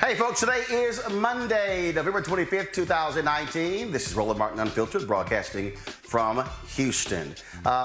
Hey folks, today is Monday, November 25th, 2019. This is Roland Martin Unfiltered, broadcasting from Houston.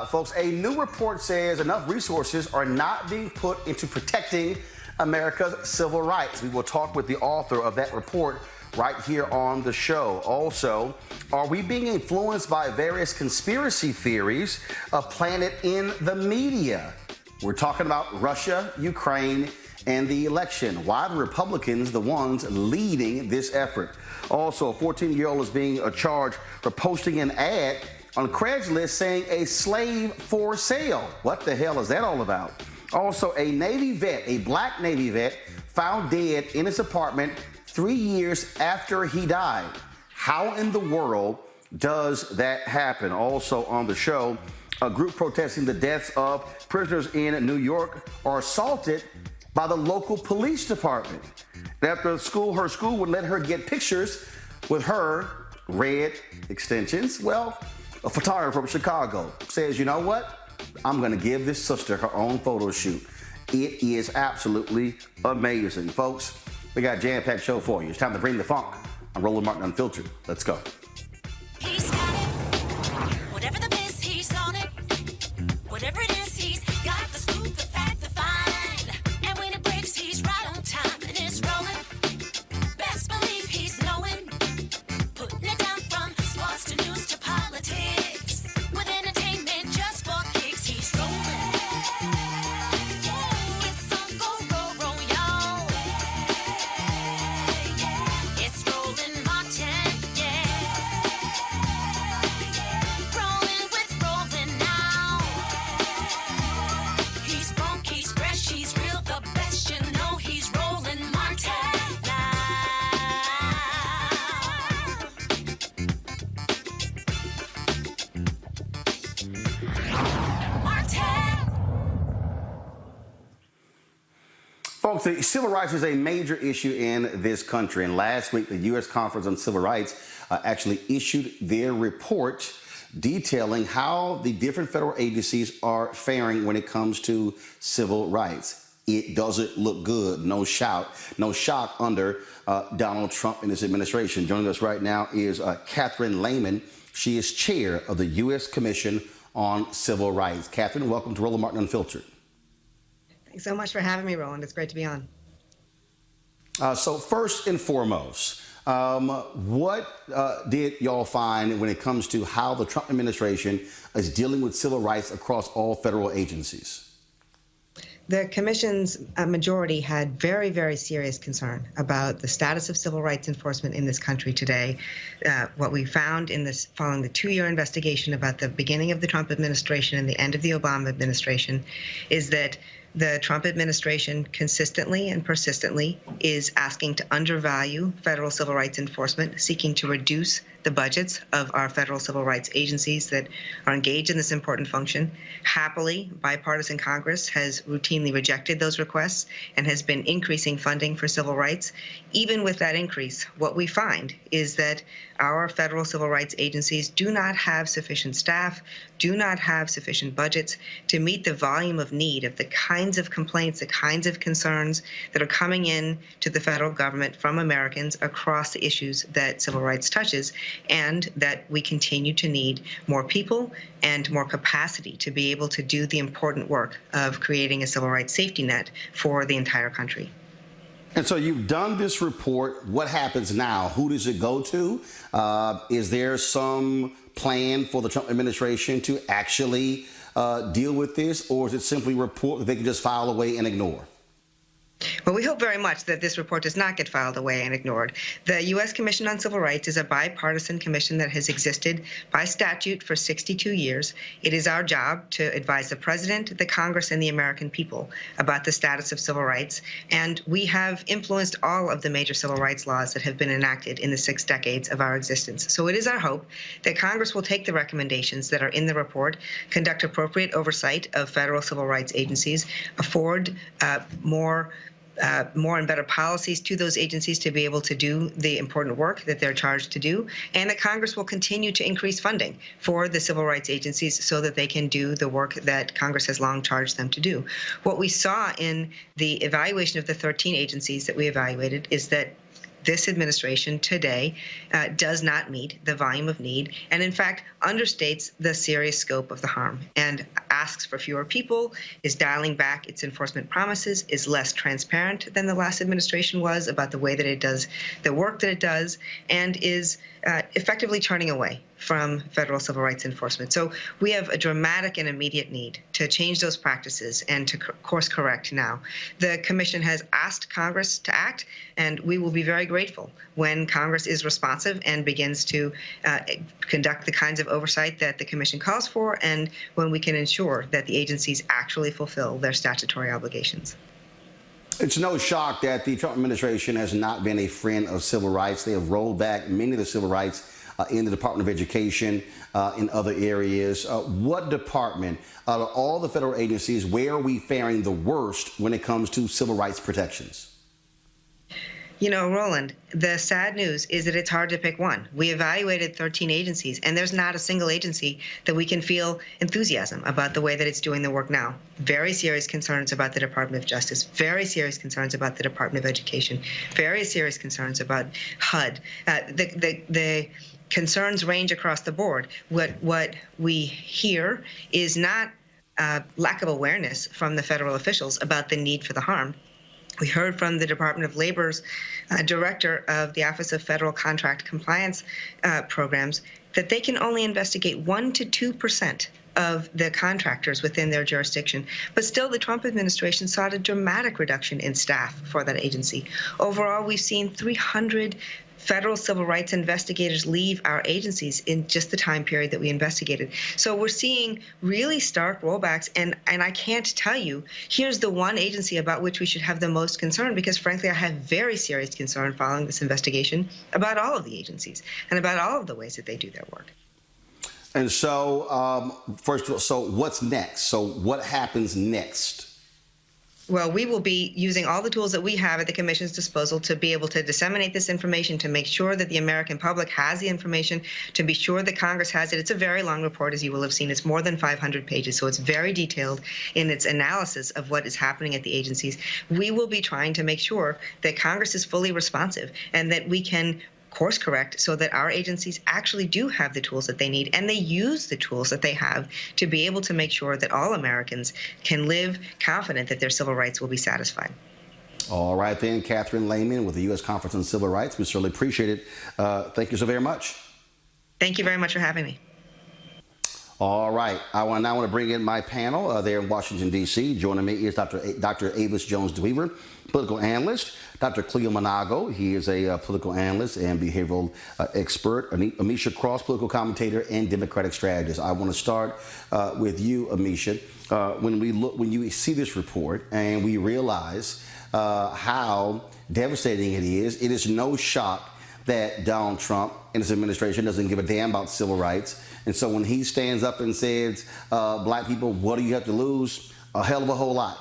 Folks, a new report says enough resources are not being put into protecting America's civil rights. We will talk with the author of that report right here on the show. Also, are we being influenced by various conspiracy theories planted in the media? We're talking about Russia, Ukraine, and the election. Why are the Republicans the ones leading this effort? Also, a 14-year-old is being charged for posting an ad on Craigslist saying a slave for sale. What the hell is that all about? Also, a Navy vet, a black Navy vet, found dead in his apartment 3 years after he died. How in the world does that happen? Also on the show, a group protesting the deaths of prisoners in New York are assaulted by the local police department. After her school would let her get pictures with her red extensions, well, a photographer from Chicago says, you know what? I'm gonna give this sister her own photo shoot. It is absolutely amazing. Folks, we got a jam-packed show for you. It's time to bring the funk. I'm Roland Martin Unfiltered. Let's go. He's got it. Whatever the biz, he's on it. Whatever it is, he's got the scoop, the fact, the find. And when it breaks, he's right on time and it's rolling. Best believe he's knowing. Putting it down from sports to news to politics. With entertainment just for kicks, he's rolling. It's on go, roll, y'all. It's Roland Martin, yeah. Rolling with Roland now. He's funk, he's fresh, he's real, the best, you know he's Roland Martin now. Martin. Folks, the civil rights is a major issue in this country. And last week, the U.S. Conference on Civil Rights actually issued their report detailing how the different federal agencies are faring when it comes to civil rights. It doesn't look good. No shock under Donald Trump and his administration. Joining us right now is Catherine Lehman. She is chair of the U.S. Commission on Civil Rights. Catherine, welcome to Roland Martin Unfiltered. Thanks so much for having me, Roland. It's great to be on. So first and foremost, what did y'all find when it comes to how the Trump administration is dealing with civil rights across all federal agencies? The commission's majority had very, very serious concern about the status of civil rights enforcement in this country today. What we found in this, following the 2-year investigation about the beginning of the Trump administration and the end of the Obama administration, is that the Trump administration consistently and persistently is asking to undervalue federal civil rights enforcement, seeking to reduce the budgets of our federal civil rights agencies that are engaged in this important function. Happily, bipartisan Congress has routinely rejected those requests and has been increasing funding for civil rights. Even with that increase, what we find is that our federal civil rights agencies do not have sufficient staff, do not have sufficient budgets to meet the volume of need of the kinds of complaints, the kinds of concerns that are coming in to the federal government from Americans across the issues that civil rights touches, and that we continue to need more people and more capacity to be able to do the important work of creating a civil rights safety net for the entire country. And so you've done this report. What happens now? Who does it go to? Is there some plan for the Trump administration to actually deal with this, or is it simply a report that they can just file away and ignore? Well, we hope very much that this report does not get filed away and ignored. The U.S. Commission on Civil Rights is a bipartisan commission that has existed by statute for 62 years. It is our job to advise the president, the Congress, and the American people about the status of civil rights. And we have influenced all of the major civil rights laws that have been enacted in the 6 decades of our existence. So it is our hope that Congress will take the recommendations that are in the report, conduct appropriate oversight of federal civil rights agencies, afford more more and better policies to those agencies to be able to do the important work that they're charged to do, and that Congress will continue to increase funding for the civil rights agencies so that they can do the work that Congress has long charged them to do. What we saw in the evaluation of the 13 agencies that we evaluated is that this administration today does not meet the volume of need and, in fact, understates the serious scope of the harm and asks for fewer people, is dialing back its enforcement promises, is less transparent than the last administration was about the way that it does the work that it does, and is effectively turning away from federal civil rights enforcement. So we have a dramatic and immediate need to change those practices and to course correct now. The Commission has asked Congress to act, and we will be very grateful when Congress is responsive and begins to conduct the kinds of oversight that the Commission calls for, and when we can ensure that the agencies actually fulfill their statutory obligations. It's no shock that the Trump administration has not been a friend of civil rights. They have rolled back many of the civil rights in the Department of Education, in other areas. What department, out of all the federal agencies, where are we faring the worst when it comes to civil rights protections? You know, Roland, the sad news is that it's hard to pick one. We evaluated 13 agencies, and there's not a single agency that we can feel enthusiasm about the way that it's doing the work now. Very serious concerns about the Department of Justice, very serious concerns about the Department of Education, very serious concerns about HUD. The concerns range across the board. What we hear is not lack of awareness from the federal officials about the need for the harm. We heard from the Department of Labor's director of the Office of Federal Contract Compliance Programs that they can only investigate 1% to 2% of the contractors within their jurisdiction. But still, the Trump administration sought a dramatic reduction in staff for that agency. Overall, we've seen 300 federal civil rights investigators leave our agencies in just the time period that we investigated. So we're seeing really stark rollbacks, and I can't tell you, here's the one agency about which we should have the most concern, because frankly, I have very serious concern following this investigation about all of the agencies and about all of the ways that they do their work. And so, first of all, so what's next? So what happens next? Well, we will be using all the tools that we have at the Commission's disposal to be able to disseminate this information, to make sure that the American public has the information, to be sure that Congress has it. It's a very long report, as you will have seen. It's more than 500 pages, so it's very detailed in its analysis of what is happening at the agencies. We will be trying to make sure that Congress is fully responsive and that we can course correct so that our agencies actually do have the tools that they need, and they use the tools that they have to be able to make sure that all Americans can live confident that their civil rights will be satisfied. All right, then, Catherine Lehman with the U.S. Conference on Civil Rights. We certainly appreciate it. Thank you so very much. Thank you very much for having me. All right, I now want to bring in my panel there in Washington, D.C. Joining me is Dr. Avis Jones-Dweaver, political analyst. Dr. Cleo Monago, he is a political analyst and behavioral expert. Amisha Cross, political commentator and Democratic strategist. I want to start with you, Amisha. When you see this report and we realize how devastating it is no shock that Donald Trump and his administration doesn't give a damn about civil rights. And so when he stands up and says, black people, what do you have to lose? A hell of a whole lot.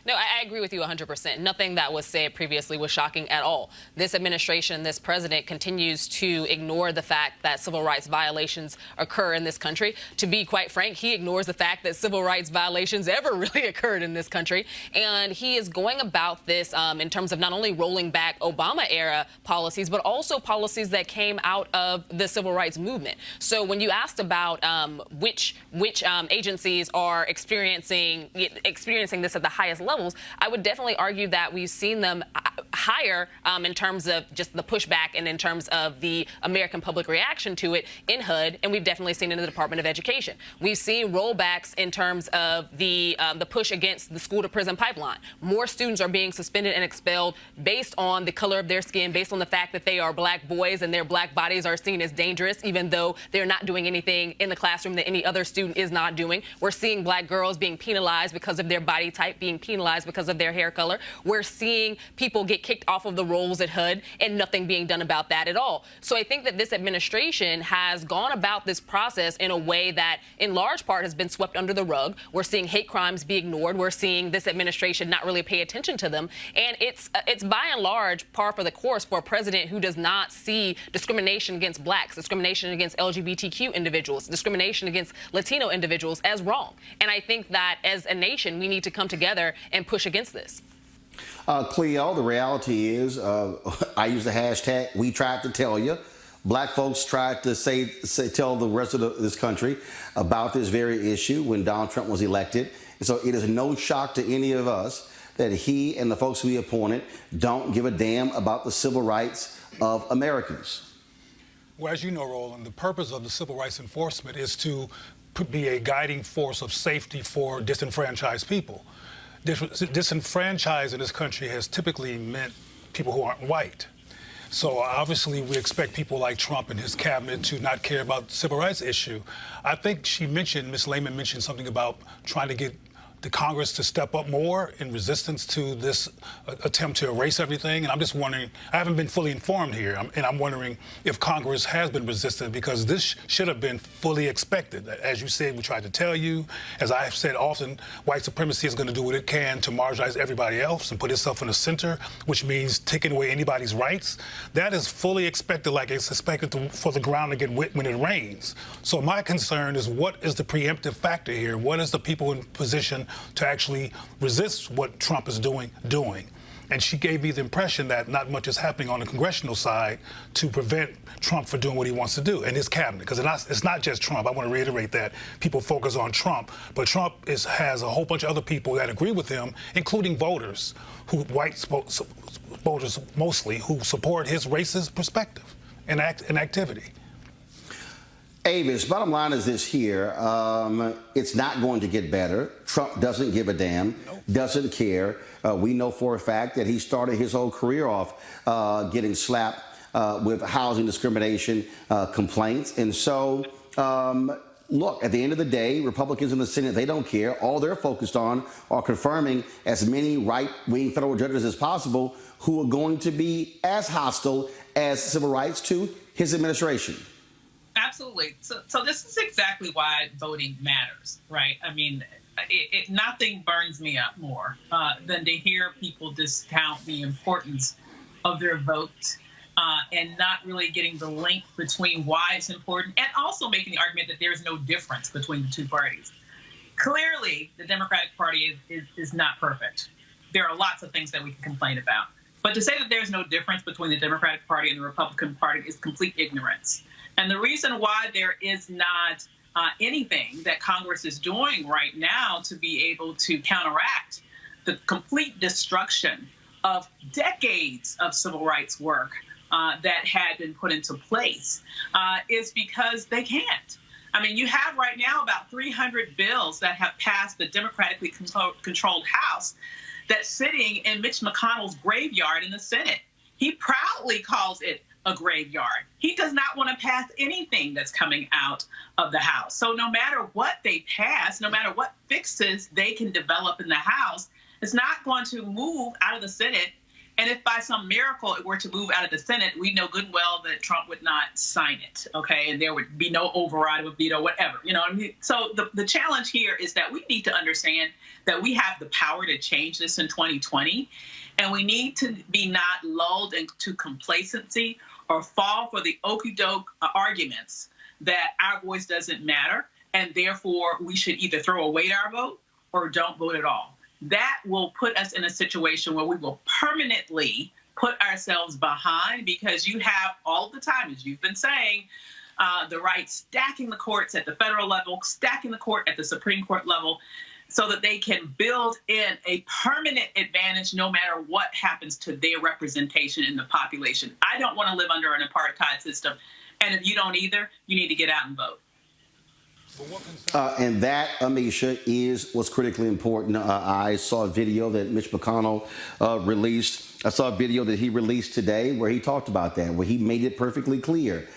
No, I agree with you 100%. Nothing that was said previously was shocking at all. This administration, this president continues to ignore the fact that civil rights violations occur in this country. To be quite frank, he ignores the fact that civil rights violations ever really occurred in this country. And he is going about this in terms of not only rolling back Obama-era policies, but also policies that came out of the civil rights movement. So when you asked about which agencies are experiencing this at the highest levels, I would definitely argue that we've seen them higher in terms of just the pushback and in terms of the American public reaction to it in HUD, and we've definitely seen it in the Department of Education. We've seen rollbacks in terms of the push against the school-to-prison pipeline. More students are being suspended and expelled based on the color of their skin, based on the fact that they are black boys and their black bodies are seen as dangerous, even though they're not doing anything in the classroom that any other student is not doing. We're seeing black girls being penalized because of their body type, being penalized penalized because of their hair color. We're seeing people get kicked off of the rolls at HUD and nothing being done about that at all. So I think that this administration has gone about this process in a way that in large part has been swept under the rug. We're seeing hate crimes be ignored. We're seeing this administration not really pay attention to them. And it's by and large par for the course for a president who does not see discrimination against blacks, discrimination against LGBTQ individuals, discrimination against Latino individuals as wrong. And I think that as a nation, we need to come together and push against this. Cleo, the reality is, I use the hashtag, we tried to tell you. Black folks tried to tell the rest of this country about this very issue when Donald Trump was elected. And so it is no shock to any of us that he and the folks we appointed don't give a damn about the civil rights of Americans. Well, as you know, Roland, the purpose of the civil rights enforcement is to be a guiding force of safety for disenfranchised people. Disenfranchised in this country has typically meant people who aren't white. So obviously we expect people like Trump and his cabinet to not care about the civil rights issue. I think Ms. Lehman mentioned something about trying to get the Congress to step up more in resistance to this attempt to erase everything. And I'm just wondering, I haven't been fully informed here, and I'm wondering if Congress has been resistant, because this should have been fully expected. As you said, we tried to tell you, as I have said often, white supremacy is going to do what it can to marginalize everybody else and put itself in the center, which means taking away anybody's rights. That is fully expected, like it's expected for the ground to get wet when it rains. So my concern is, what is the preemptive factor here? What is the people in position to actually resist what Trump is doing? And she gave me the impression that not much is happening on the congressional side to prevent Trump from doing what he wants to do, and his cabinet. Because it's not just Trump. I want to reiterate that. People focus on Trump, but Trump has a whole bunch of other people that agree with him, including voters, white voters mostly, who support his racist perspective and activity. Avis, bottom line is this here. It's not going to get better. Trump doesn't give a damn, doesn't care. We know for a fact that he started his whole career off getting slapped with housing discrimination complaints. And so, look, at the end of the day, Republicans in the Senate, they don't care. All they're focused on are confirming as many right-wing federal judges as possible who are going to be as hostile as civil rights to his administration. Absolutely. So this is exactly why voting matters, right? I mean, nothing burns me up more than to hear people discount the importance of their vote and not really getting the link between why it's important, and also making the argument that there's no difference between the two parties. Clearly, the Democratic Party is not perfect. There are lots of things that we can complain about. But to say that there's no difference between the Democratic Party and the Republican Party is complete ignorance. And the reason why there is not anything that Congress is doing right now to be able to counteract the complete destruction of decades of civil rights work that had been put into place is because they can't. I mean, you have right now about 300 bills that have passed the democratically controlled House that's sitting in Mitch McConnell's graveyard in the Senate. He proudly calls it a graveyard. He does not want to pass anything that's coming out of the House. So no matter what they pass, no matter what fixes they can develop in the House, it's not going to move out of the Senate. And if by some miracle it were to move out of the Senate, we know good and well that Trump would not sign it, okay? And there would be no override of veto, whatever, you know what I mean? So the challenge here is that we need to understand that we have the power to change this in 2020, and we need to be not lulled into complacency or fall for the okey-doke arguments that our voice doesn't matter, and therefore we should either throw away our vote or don't vote at all. That will put us in a situation where we will permanently put ourselves behind, because you have all the time, as you've been saying, the right stacking the courts at the federal level, stacking the court at the Supreme Court level, so that they can build in a permanent advantage no matter what happens to their representation in the population. I don't want to live under an apartheid system. And if you don't either, you need to get out and vote. And that, Amisha, is what's critically important. I saw a video that Mitch McConnell released. I saw a video that he released today where he talked about that, where he made it perfectly clear.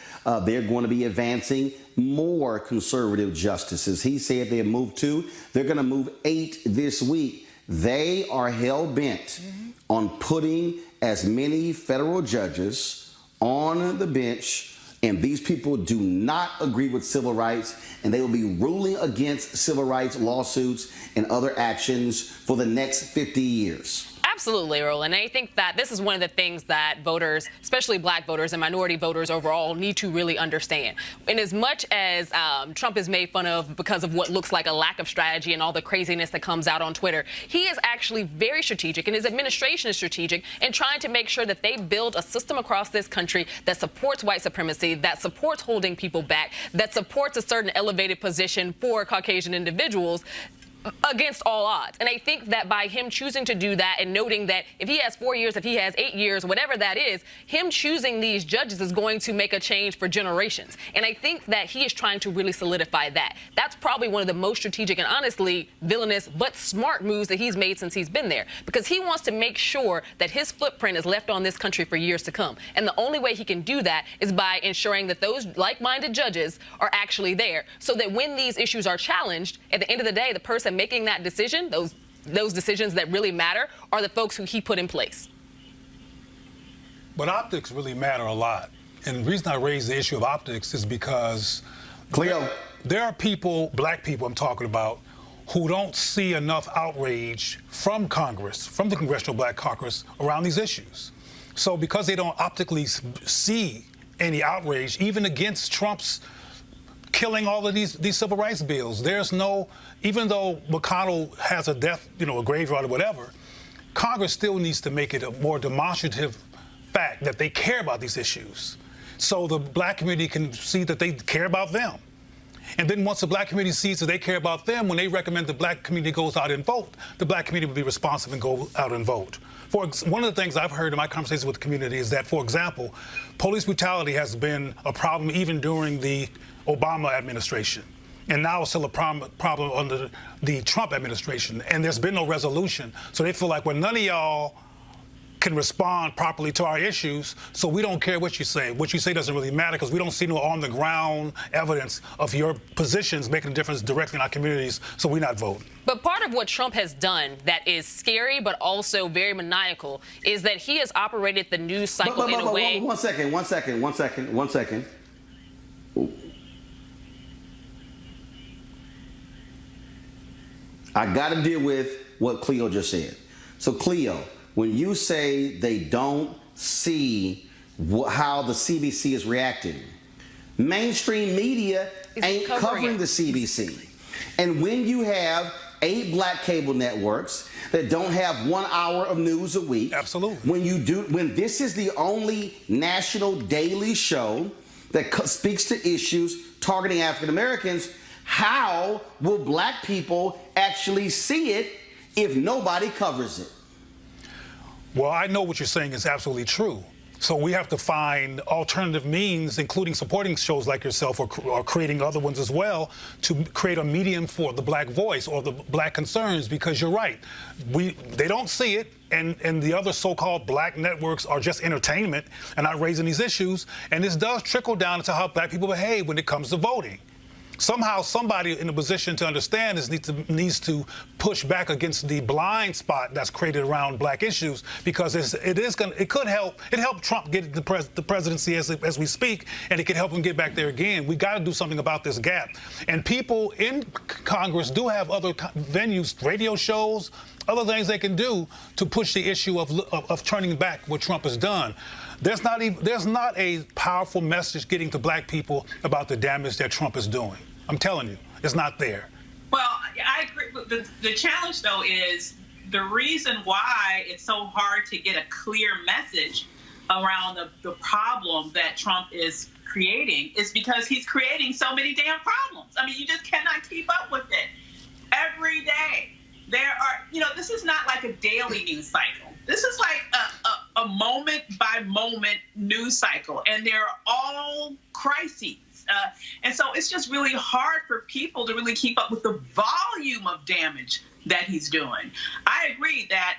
They're going to be advancing more conservative justices. He said they have moved 2. They're going to move 8 this week. They are hell-bent on putting as many federal judges on the bench, and these people do not agree with civil rights, and they will be ruling against civil rights lawsuits and other actions for the next 50 years. Absolutely, Roland. And I think that this is one of the things that voters, especially black voters and minority voters overall, need to really understand. And as much as Trump is made fun of because of what looks like a lack of strategy and all the craziness that comes out on Twitter, he is actually very strategic, and his administration is strategic in trying to make sure that they build a system across this country that supports white supremacy, that supports holding people back, that supports a certain elevated position for Caucasian individuals against all odds. And I think that by him choosing to do that and noting that if he has 4 years, if he has 8 years, whatever that is, him choosing these judges is going to make a change for generations. And I think that he is trying to really solidify that. That's probably one of the most strategic and honestly villainous but smart moves that he's made since he's been there, because he wants to make sure that his footprint is left on this country for years to come. And the only way he can do that is by ensuring that those like-minded judges are actually there, so that when these issues are challenged, at the end of the day, the person making that decision, those decisions that really matter, are the folks who he put in place. But optics really matter a lot. And the reason I raise the issue of optics is because Cleo, there are people, black people I'm talking about, who don't see enough outrage from Congress, from the Congressional Black Caucus, around these issues. So because they don't optically see any outrage, even against Trump's killing all of these civil rights bills, there's no, even though McConnell has a death, a graveyard or whatever, Congress still needs to make it a more demonstrative fact that they care about these issues, so the black community can see that they care about them. And then once the black community sees that they care about them, when they recommend the black community goes out and vote, the black community will be responsive and go out and vote. One of the things I've heard in my conversations with the community is that, for example, police brutality has been a problem even during the Obama administration. And now it's still a problem under the Trump administration. And there's been no resolution. So they feel like, well, none of y'all can respond properly to our issues, so we don't care what you say. What you say doesn't really matter because we don't see no on-the-ground evidence of your positions making a difference directly in our communities, so we're not voting. But part of what Trump has done that is scary but also very maniacal is that he has operated the news cycle in a way... One second. I got to deal with what Cleo just said. So, Cleo, when you say they don't see how the CBC is reacting, mainstream media ain't covering the CBC. And when you have 8 black cable networks that don't have 1 hour of news a week, absolutely. When this is the only national daily show that speaks to issues targeting African Americans, how will black people actually see it if nobody covers it? Well, I know what you're saying is absolutely true. So we have to find alternative means, including supporting shows like yourself or creating other ones as well, to create a medium for the black voice or the black concerns, because you're right. They don't see it, and the other so-called black networks are just entertainment and not raising these issues. And this does trickle down into how black people behave when it comes to voting. Somehow somebody in a position to understand this needs to push back against the blind spot that's created around black issues, because it could help Trump get the presidency as we speak, and it could help him get back there again. We got to do something about this gap. And people in Congress do have other venues, radio shows, other things they can do to push the issue of turning back what Trump has done. There's not a powerful message getting to black people about the damage that Trump is doing. I'm telling you, it's not there. Well, I agree. The challenge, though, is the reason why it's so hard to get a clear message around the problem that Trump is creating is because he's creating so many damn problems. I mean, you just cannot keep up with it. Every day there are, this is not like a daily news cycle. This is like a moment by moment news cycle, and they're all crises. And so it's just really hard for people to really keep up with the volume of damage that he's doing. I agree that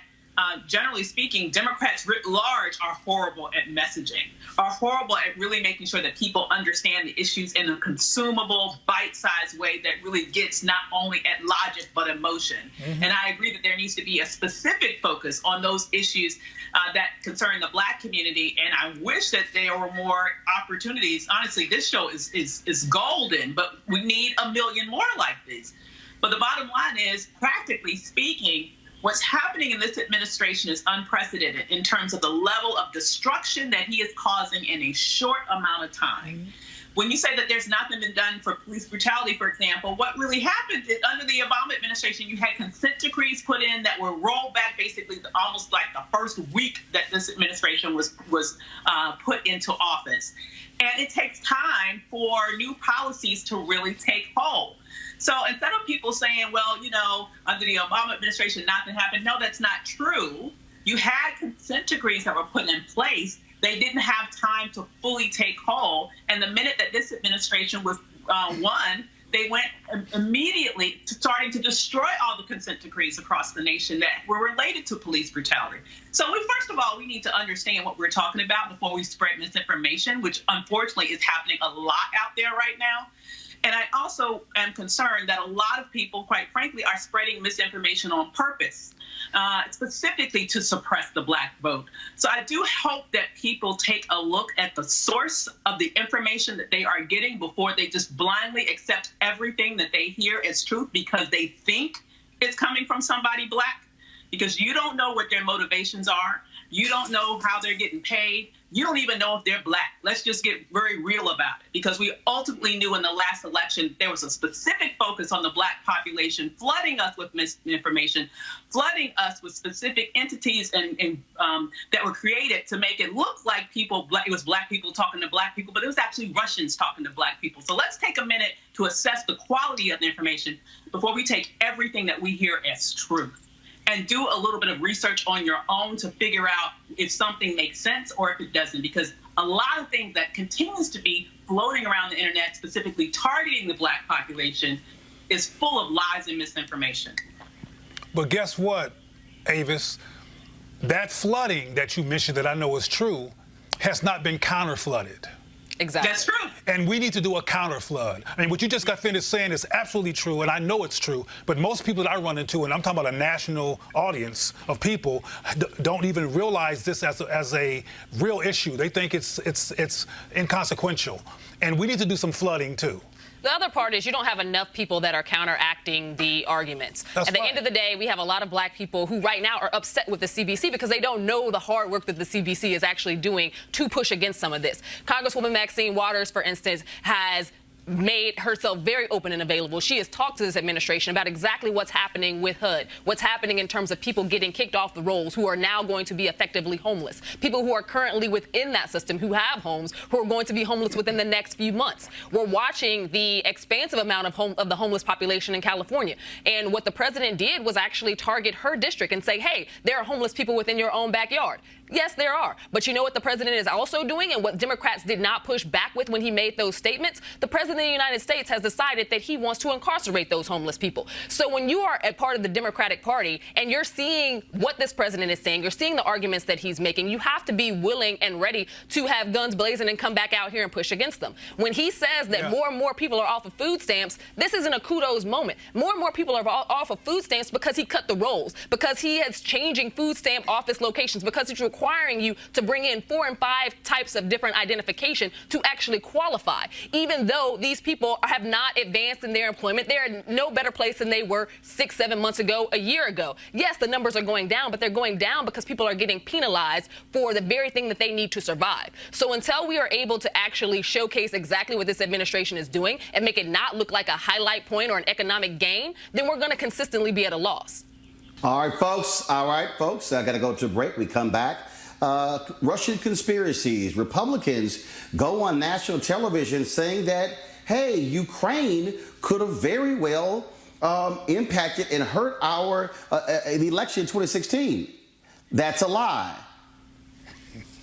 generally speaking, Democrats writ large are horrible at messaging, are horrible at really making sure that people understand the issues in a consumable, bite-sized way that really gets not only at logic but emotion. Mm-hmm. And I agree that there needs to be a specific focus on those issues that concern the Black community. And I wish that there were more opportunities. Honestly, this show is golden, but we need a million more like these. But the bottom line is, practically speaking, what's happening in this administration is unprecedented in terms of the level of destruction that he is causing in a short amount of time. Mm-hmm. When you say that there's nothing been done for police brutality, for example, what really happened is under the Obama administration, you had consent decrees put in that were rolled back basically almost like the first week that this administration was put into office. And it takes time for new policies to really take hold. So instead of people saying, well, you know, under the Obama administration, nothing happened. No, that's not true. You had consent decrees that were put in place. They didn't have time to fully take hold. And the minute that this administration was won, they went immediately to starting to destroy all the consent decrees across the nation that were related to police brutality. So first of all, we need to understand what we're talking about before we spread misinformation, which unfortunately is happening a lot out there right now. And I also am concerned that a lot of people, quite frankly, are spreading misinformation on purpose, specifically to suppress the Black vote. So I do hope that people take a look at the source of the information that they are getting before they just blindly accept everything that they hear as truth because they think it's coming from somebody Black, because you don't know what their motivations are. You don't know how they're getting paid. You don't even know if they're Black. Let's just get very real about it, because we ultimately knew in the last election there was a specific focus on the Black population, flooding us with misinformation, flooding us with specific entities and that were created to make it look like it was Black people talking to Black people, but it was actually Russians talking to Black people. So let's take a minute to assess the quality of the information before we take everything that we hear as truth. And do a little bit of research on your own to figure out if something makes sense or if it doesn't. Because a lot of things that continues to be floating around the internet, specifically targeting the Black population, is full of lies and misinformation. But guess what, Avis? That flooding that you mentioned that I know is true has not been counter-flooded. Exactly. That's true. And we need to do a counter flood. I mean, what you just got finished saying is absolutely true, and I know it's true. But most people that I run into, and I'm talking about a national audience of people, don't even realize this as a real issue. They think it's inconsequential. And we need to do some flooding too. The other part is you don't have enough people that are counteracting the arguments. At the end of the day, we have a lot of Black people who right now are upset with the CBC because they don't know the hard work that the CBC is actually doing to push against some of this. Congresswoman Maxine Waters, for instance, has made herself very open and available. She has talked to this administration about exactly what's happening with HUD, what's happening in terms of people getting kicked off the rolls who are now going to be effectively homeless, people who are currently within that system who have homes who are going to be homeless within the next few months. We're watching the expansive amount of the homeless population in California. And what the president did was actually target her district and say, hey, there are homeless people within your own backyard. Yes, there are. But you know what the president is also doing, and what Democrats did not push back with when he made those statements? The president of the United States has decided that he wants to incarcerate those homeless people. So when you are a part of the Democratic Party and you're seeing what this president is saying, you're seeing the arguments that he's making, you have to be willing and ready to have guns blazing and come back out here and push against them. When he says that more and more people are off of food stamps, this isn't a kudos moment. More and more people are off of food stamps because he cut the rolls, because he is changing food stamp office locations, because he's requiring you to bring in 4 and 5 types of different identification to actually qualify. Even though these people have not advanced in their employment, they're in no better place than they were 6-7 months ago, a year ago. Yes, the numbers are going down, but they're going down because people are getting penalized for the very thing that they need to survive. So until we are able to actually showcase exactly what this administration is doing and make it not look like a highlight point or an economic gain, then we're going to consistently be at a loss. All right, folks. I got to go to a break. We come back. Russian conspiracies. Republicans go on national television saying that, hey, Ukraine could have very well impacted and hurt the election in 2016. That's a lie.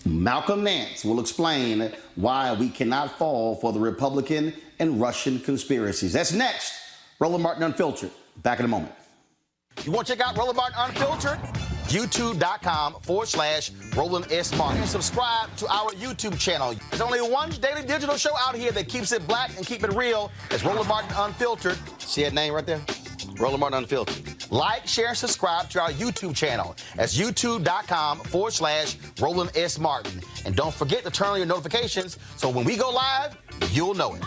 Malcolm Nance will explain why we cannot fall for the Republican and Russian conspiracies. That's next. Roland Martin Unfiltered. Back in a moment. You want to check out Roland Martin Unfiltered? youtube.com/Roland S. Martin. And subscribe to our YouTube channel. There's only one daily digital show out here that keeps it black and keep it real. It's Roland Martin Unfiltered. See that name right there? Roland Martin Unfiltered. Like, share, and subscribe to our YouTube channel. That's youtube.com/Roland S. Martin. And don't forget to turn on your notifications so when we go live, you'll know it.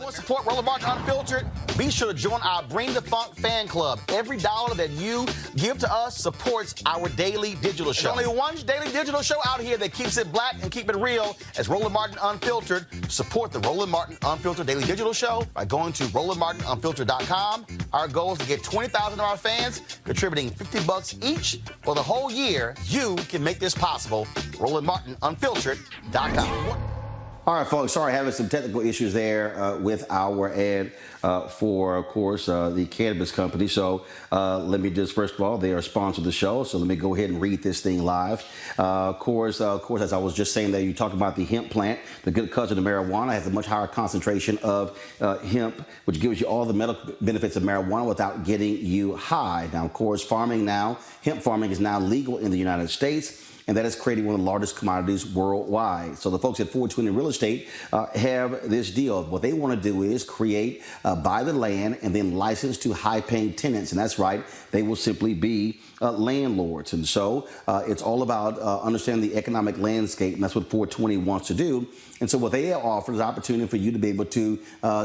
Want to support Roland Martin Unfiltered? Be sure to join our Bring the Funk fan club. Every dollar that you give to us supports our daily digital show. There's only one daily digital show out here that keeps it black and keep it real. As Roland Martin Unfiltered. Support the Roland Martin Unfiltered daily digital show by going to RolandMartinUnfiltered.com. Our goal is to get 20,000 of our fans contributing $50 each for the whole year. You can make this possible. RolandMartinUnfiltered.com. All right, folks, sorry, having some technical issues there with our ad for, of course, the cannabis company. So let me just, first of all, they are sponsored the show, so let me go ahead and read this thing live. Of course, as I was just saying there, you talked about the hemp plant, the good cousin of marijuana, has a much higher concentration of hemp, which gives you all the medical benefits of marijuana without getting you high. Now, of course, hemp farming is now legal in the United States, and that is creating one of the largest commodities worldwide. So the folks at 420 Real Estate have this deal. What they want to do is buy the land and then license to high-paying tenants. And that's right, they will simply be landlords. And so it's all about understanding the economic landscape, and that's what 420 wants to do. And so what they offer is an opportunity for you to be able to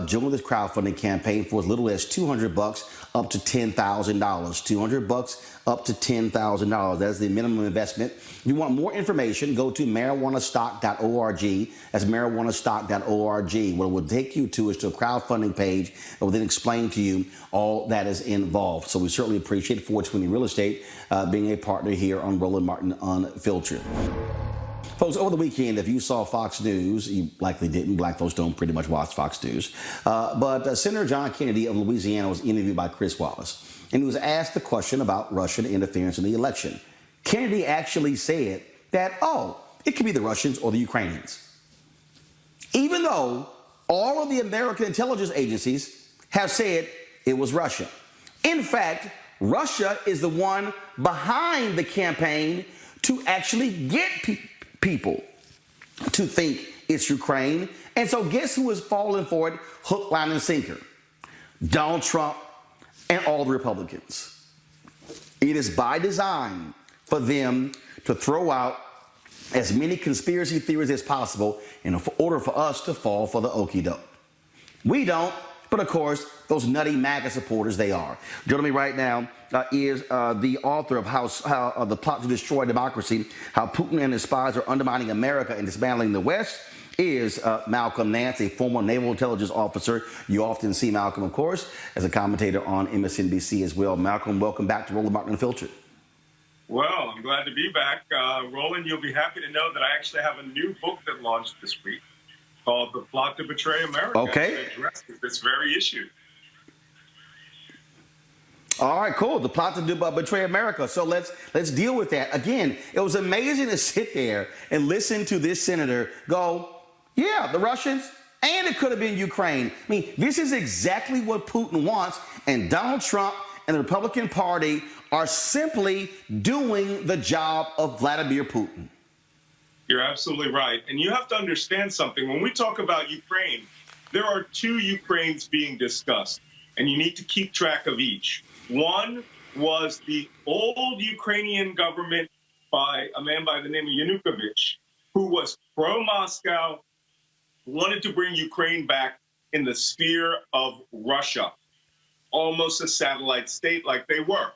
join this crowdfunding campaign for as little as $200 up to $10,000. $200 up to $10,000. That's the minimum investment. If you want more information, go to marijuanastock.org. That's marijuanastock.org. What it will take you to is to a crowdfunding page that will then explain to you all that is involved. So we certainly appreciate 420 Real Estate being a partner here on Roland Martin Unfiltered. Folks, over the weekend, if you saw Fox News, you likely didn't. Black folks don't pretty much watch Fox News. But Senator John Kennedy of Louisiana was interviewed by Chris Wallace, and he was asked the question about Russian interference in the election. Kennedy actually said that, it could be the Russians or the Ukrainians, even though all of the American intelligence agencies have said it was Russia. In fact, Russia is the one behind the campaign to actually get people to think it's Ukraine. And so guess who is falling for it hook, line, and sinker? Donald Trump and all the Republicans. It is by design for them to throw out as many conspiracy theories as possible in order for us to fall for the okie doke. We don't, but of course, those nutty MAGA supporters, they are. Joining me right now is the author of how The Plot to Destroy Democracy, How Putin and his Spies Are Undermining America and Dismantling the West, is Malcolm Nance, a former naval intelligence officer. You often see Malcolm, of course, as a commentator on MSNBC as well. Malcolm, welcome back to Roland Martin Unfiltered. Well, I'm glad to be back. Roland, you'll be happy to know that I actually have a new book that launched this week called The Plot to Betray America. Okay. That addresses this very issue. All right, cool. The Plot to Betray America. So let's deal with that. Again, it was amazing to sit there and listen to this senator go, yeah, the Russians, and it could have been Ukraine. I mean, this is exactly what Putin wants, and Donald Trump and the Republican Party are simply doing the job of Vladimir Putin. You're absolutely right. And you have to understand something. When we talk about Ukraine, there are two Ukraines being discussed, and you need to keep track of each. One was the old Ukrainian government by a man by the name of Yanukovych, who was pro-Moscow, wanted to bring Ukraine back in the sphere of Russia, almost a satellite state like they were.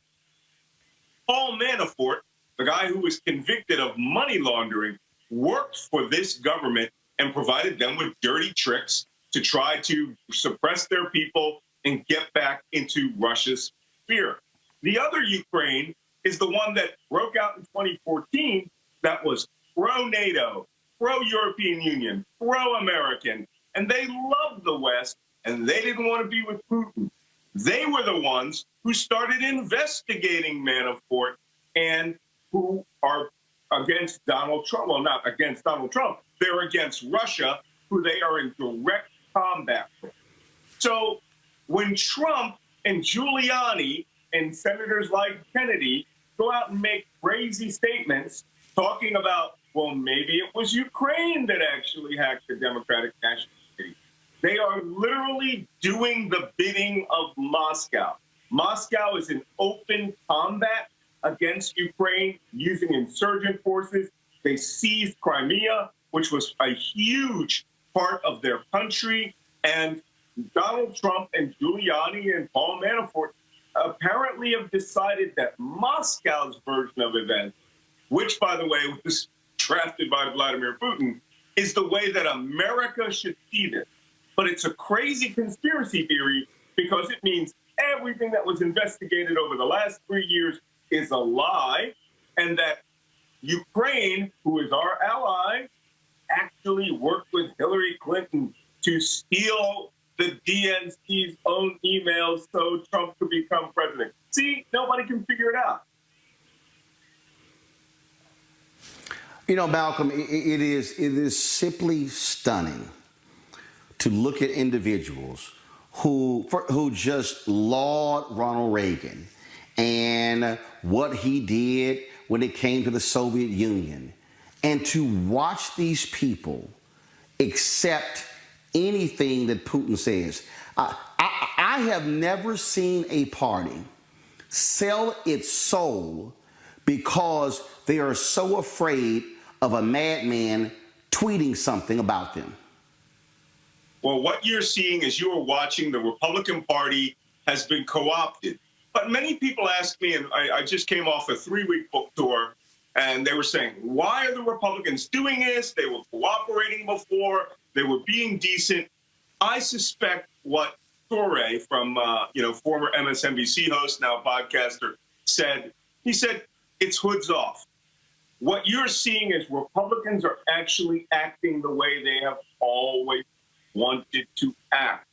Paul Manafort, the guy who was convicted of money laundering, worked for this government and provided them with dirty tricks to try to suppress their people and get back into Russia's sphere. The other Ukraine is the one that broke out in 2014 that was pro-NATO, pro-European Union, pro-American, and they loved the West, and they didn't want to be with Putin. They were the ones who started investigating Manafort and who are against Donald Trump. Well, not against Donald Trump. They're against Russia, who they are in direct combat with. So when Trump and Giuliani and senators like Kennedy go out and make crazy statements talking about, well, maybe it was Ukraine that actually hacked the Democratic National Committee. They are literally doing the bidding of Moscow. Moscow is in open combat against Ukraine using insurgent forces. They seized Crimea, which was a huge part of their country. And Donald Trump and Giuliani and Paul Manafort apparently have decided that Moscow's version of events, which, by the way, was drafted by Vladimir Putin, is the way that America should see this. But it's a crazy conspiracy theory because it means everything that was investigated over the last 3 years is a lie, and that Ukraine, who is our ally, actually worked with Hillary Clinton to steal the DNC's own emails so Trump could become president. See, nobody can figure it out. You know, Malcolm, it is simply stunning to look at individuals who just laud Ronald Reagan and what he did when it came to the Soviet Union, and to watch these people accept anything that Putin says. I have never seen a party sell its soul because they are so afraid of a madman tweeting something about them. Well, what you're seeing is you are watching the Republican Party has been co-opted. But many people ask me, and I just came off a 3-week book tour, and they were saying, why are the Republicans doing this? They were cooperating before. They were being decent. I suspect what Torre from, former MSNBC host, now podcaster, said. He said, it's hoods off. What you're seeing is Republicans are actually acting the way they have always wanted to act.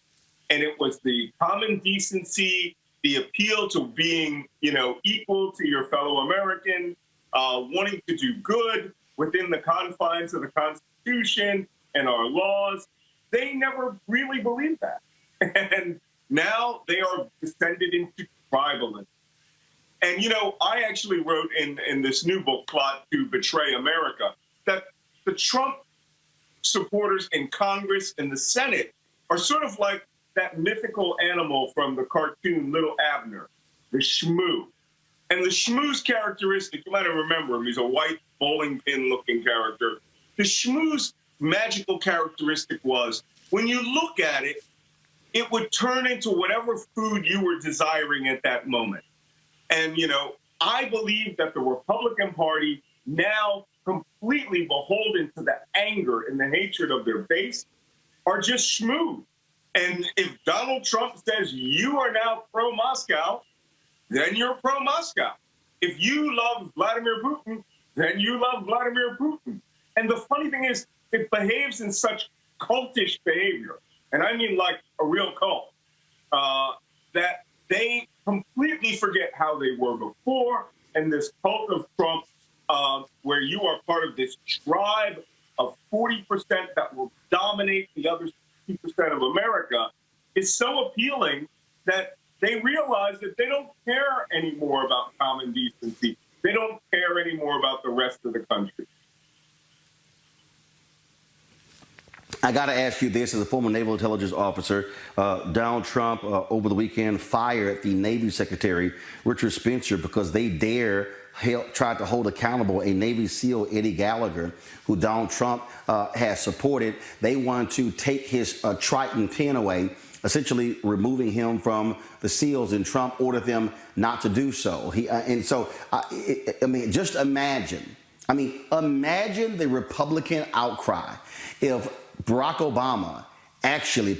And it was the common decency, the appeal to being, equal to your fellow American, wanting to do good within the confines of the Constitution and our laws. They never really believed that. And now they are descended into tribalism. And, I actually wrote in this new book, Plot to Betray America, that the Trump supporters in Congress and the Senate are sort of like that mythical animal from the cartoon Little Abner, the shmoo. And the shmoo's characteristic, you might remember him, he's a white bowling pin-looking character. The shmoo's magical characteristic was, when you look at it, it would turn into whatever food you were desiring at that moment. And, I believe that the Republican Party, now completely beholden to the anger and the hatred of their base, are just shmoo. And if Donald Trump says you are now pro-Moscow, then you're pro-Moscow. If you love Vladimir Putin, then you love Vladimir Putin. And the funny thing is, it behaves in such cultish behavior, and I mean like a real cult, that they completely forget how they were before. And this cult of Trump, where you are part of this tribe of 40% that will dominate the other 60% of America, is so appealing that they realize that they don't care anymore about common decency. They don't care anymore about the rest of the country. I got to ask you this, as a former naval intelligence officer, Donald Trump over the weekend fired the Navy Secretary, Richard Spencer, because they tried to hold accountable a Navy SEAL, Eddie Gallagher, who Donald Trump has supported. They wanted to take his Triton 10 away, essentially removing him from the SEALs, and Trump ordered them not to do so. Just imagine. Imagine the Republican outcry if Barack Obama,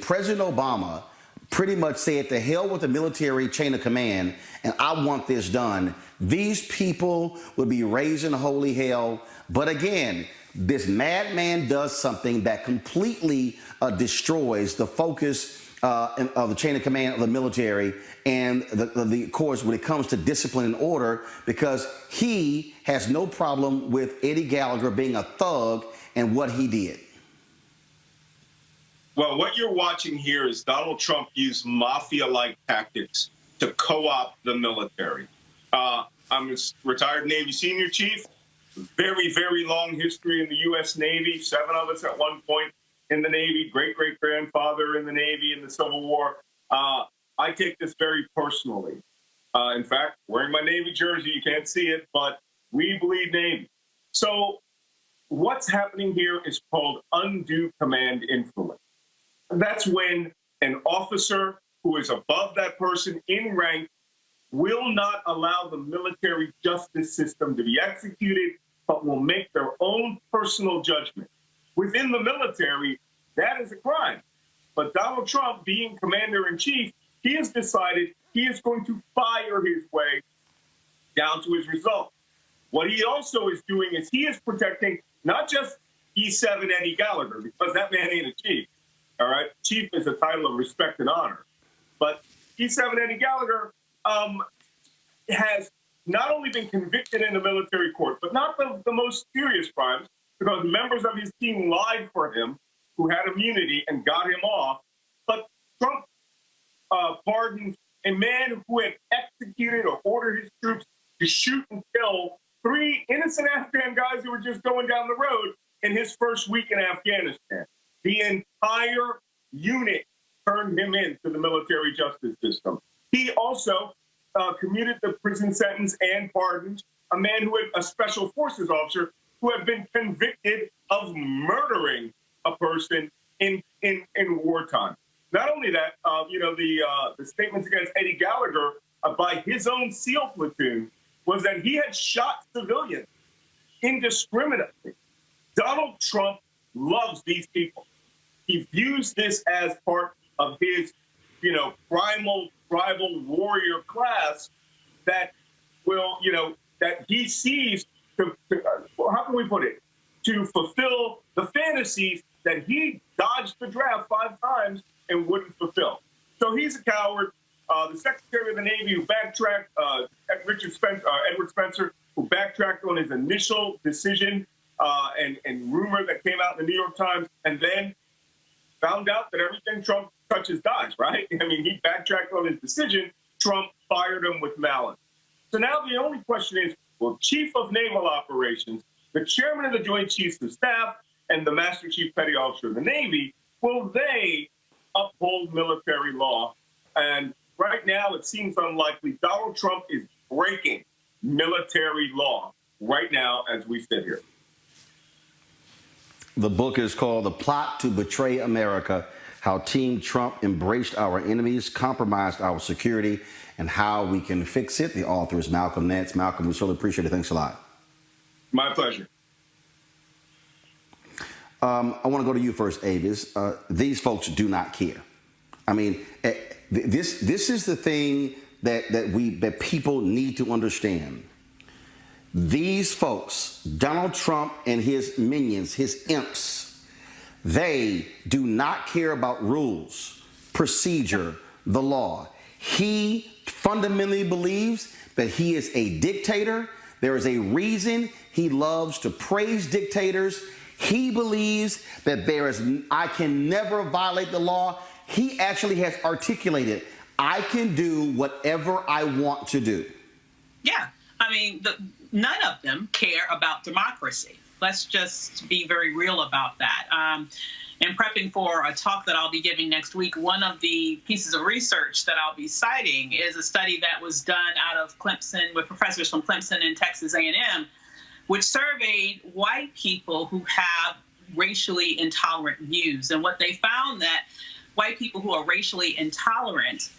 President Obama, pretty much said, to hell with the military chain of command, and I want this done. These people would be raising holy hell. But again, this madman does something that completely destroys the focus of the chain of command of the military and of course, when it comes to discipline and order, because he has no problem with Eddie Gallagher being a thug and what he did. Well, what you're watching here is Donald Trump use mafia-like tactics to co-opt the military. I'm a retired Navy senior chief. Very, very long history in the U.S. Navy. 7 of us at one point in the Navy. Great-great-grandfather in the Navy in the Civil War. I take this very personally. In fact, wearing my Navy jersey, you can't see it, but we bleed Navy. So what's happening here is called undue command influence. That's when an officer who is above that person in rank will not allow the military justice system to be executed, but will make their own personal judgment. Within the military, that is a crime. But Donald Trump, being commander-in-chief, he has decided he is going to fire his way down to his result. What he also is doing is he is protecting not just E7 Eddie Gallagher, because that man ain't a chief, all right? Chief is a title of respect and honor. But E7 Eddie Gallagher has not only been convicted in the military court, but not the most serious crimes, because members of his team lied for him, who had immunity and got him off. But Trump pardoned a man who had executed or ordered his troops to shoot and kill 3 innocent Afghan guys who were just going down the road in his first week in Afghanistan. The entire unit turned him into the military justice system. He also commuted the prison sentence and pardoned a man who had a special forces officer who had been convicted of murdering a person in wartime. Not only that, the statements against Eddie Gallagher by his own SEAL platoon was that he had shot civilians indiscriminately. Donald Trump loves these people. He views this as part of his, primal tribal warrior class that will, that he sees to how can we put it, to fulfill the fantasies that he dodged the draft 5 times and wouldn't fulfill. So he's a coward. The Secretary of the Navy who backtracked, Edward Spencer, who backtracked on his initial decision and rumor that came out in the New York Times, and then found out that everything Trump touches dies, right? I mean, he backtracked on his decision. Trump fired him with malice. So now the only question is, will Chief of Naval Operations, the Chairman of the Joint Chiefs of Staff, and the Master Chief Petty Officer of the Navy, will they uphold military law? And right now, it seems unlikely. Donald Trump is breaking military law right now as we sit here. The book is called The Plot to Betray America: How Team Trump Embraced Our Enemies, Compromised Our Security, and How We Can Fix It. The author is Malcolm Nance. Malcolm, we certainly appreciate it. Thanks a lot. My pleasure. I want to go to you first, Avis. These folks do not care. I mean, this is the thing that people need to understand. These folks, Donald Trump and his minions, his imps, they do not care about rules, procedure, the law. He fundamentally believes that he is a dictator. There is a reason he loves to praise dictators. He believes that I can never violate the law. He actually has articulated, I can do whatever I want to do. Yeah. I mean, none of them care about democracy. Let's just be very real about that. In prepping for a talk that I'll be giving next week, one of the pieces of research that I'll be citing is a study that was done out of Clemson with professors from Clemson and Texas A&M, which surveyed white people who have racially intolerant views. And what they found that white people who are racially intolerant,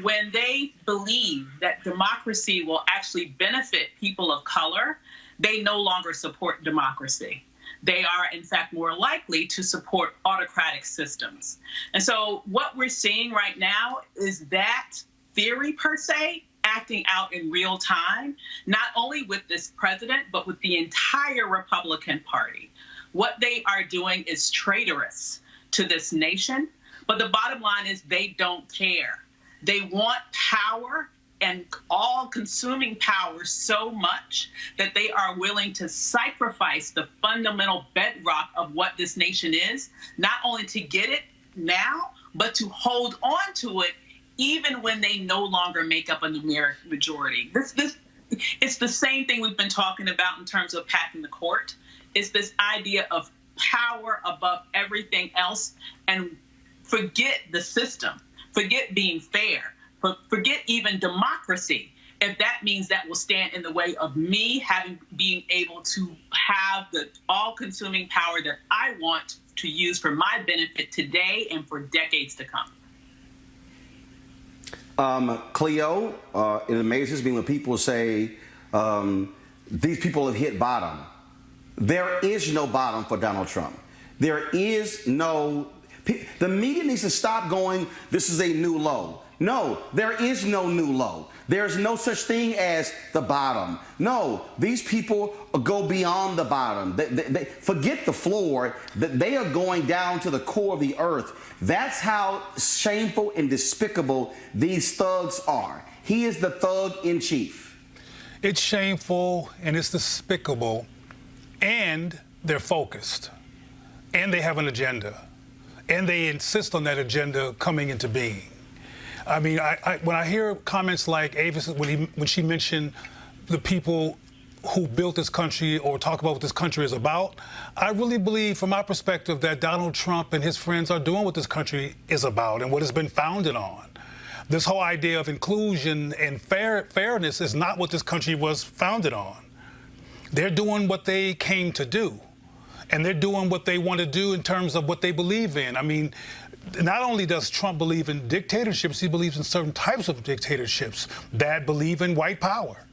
when they believe that democracy will actually benefit people of color, they no longer support democracy. They are, in fact, more likely to support autocratic systems. And so what we're seeing right now is that theory, per se, acting out in real time, not only with this president, but with the entire Republican Party. What they are doing is traitorous to this nation. But the bottom line is they don't care. They want power, and all-consuming power, so much that they are willing to sacrifice the fundamental bedrock of what this nation is, not only to get it now, but to hold on to it even when they no longer make up a numeric majority. it's the same thing we've been talking about in terms of packing the court. It's this idea of power above everything else, and forget the system, forget being fair, forget even democracy, if that means that will stand in the way of me being able to have the all-consuming power that I want to use for my benefit today and for decades to come. Cleo, it amazes me when people say these people have hit bottom. There is no bottom for Donald Trump. There is no... The media needs to stop going, this is a new low. No, there is no new low. There's no such thing as the bottom. No, these people go beyond the bottom. They forget the floor. They are going down to the core of the earth. That's how shameful and despicable these thugs are. He is the thug in chief. It's shameful and it's despicable, and they're focused, and they have an agenda, and they insist on that agenda coming into being. I mean, when I hear comments like Avis, when she mentioned the people who built this country or talk about what this country is about, I really believe, from my perspective, that Donald Trump and his friends are doing what this country is about and what it's been founded on. This whole idea of inclusion and fairness is not what this country was founded on. They're doing what they came to do, and they're doing what they want to do in terms of what they believe in. I mean, not only does Trump believe in dictatorships, he believes in certain types of dictatorships that believe in white power.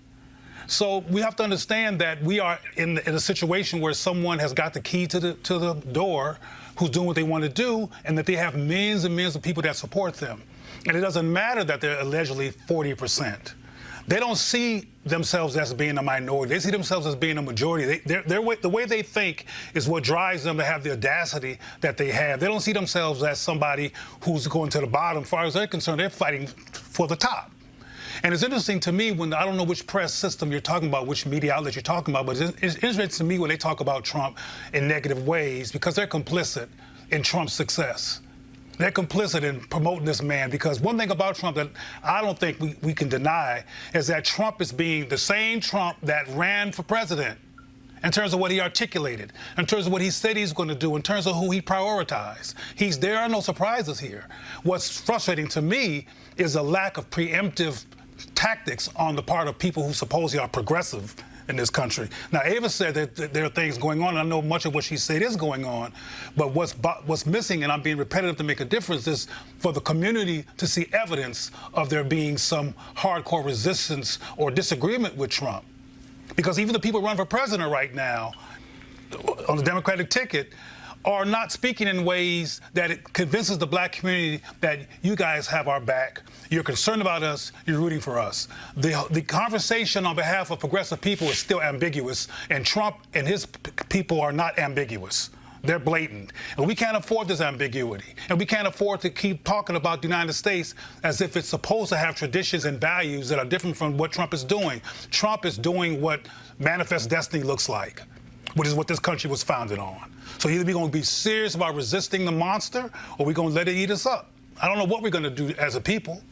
So we have to understand that we are in a situation where someone has got the key to the door, who's doing what they want to do, and that they have millions and millions of people that support them. And it doesn't matter that they're allegedly 40%. They don't see themselves as being a minority. They see themselves as being a majority. The way they think is what drives them to have the audacity that they have. They don't see themselves as somebody who's going to the bottom. As far as they're concerned, they're fighting for the top. And it's interesting to me when, I don't know which press system you're talking about, which media outlet you're talking about, but it's interesting to me when they talk about Trump in negative ways, because they're complicit in Trump's success. They're complicit in promoting this man, because one thing about Trump that I don't think we can deny is that Trump is being the same Trump that ran for president in terms of what he articulated, in terms of what he said he's going to do, in terms of who he prioritized. There are no surprises here. What's frustrating to me is a lack of preemptive tactics on the part of people who supposedly are progressive in this country. Now, Ava said that there are things going on, and I know much of what she said is going on, but what's missing, and I'm being repetitive to make a difference, is for the community to see evidence of there being some hardcore resistance or disagreement with Trump. Because even the people running for president right now on the Democratic ticket are not speaking in ways that it convinces the black community that you guys have our back, you're concerned about us, you're rooting for us. The conversation on behalf of progressive people is still ambiguous, and Trump and his people are not ambiguous. They're blatant. And we can't afford this ambiguity. And we can't afford to keep talking about the United States as if it's supposed to have traditions and values that are different from what Trump is doing. Trump is doing what Manifest Destiny looks like, which is what this country was founded on. So either we're going to be serious about resisting the monster, or we're going to let it eat us up. I don't know what we're going to do as a people.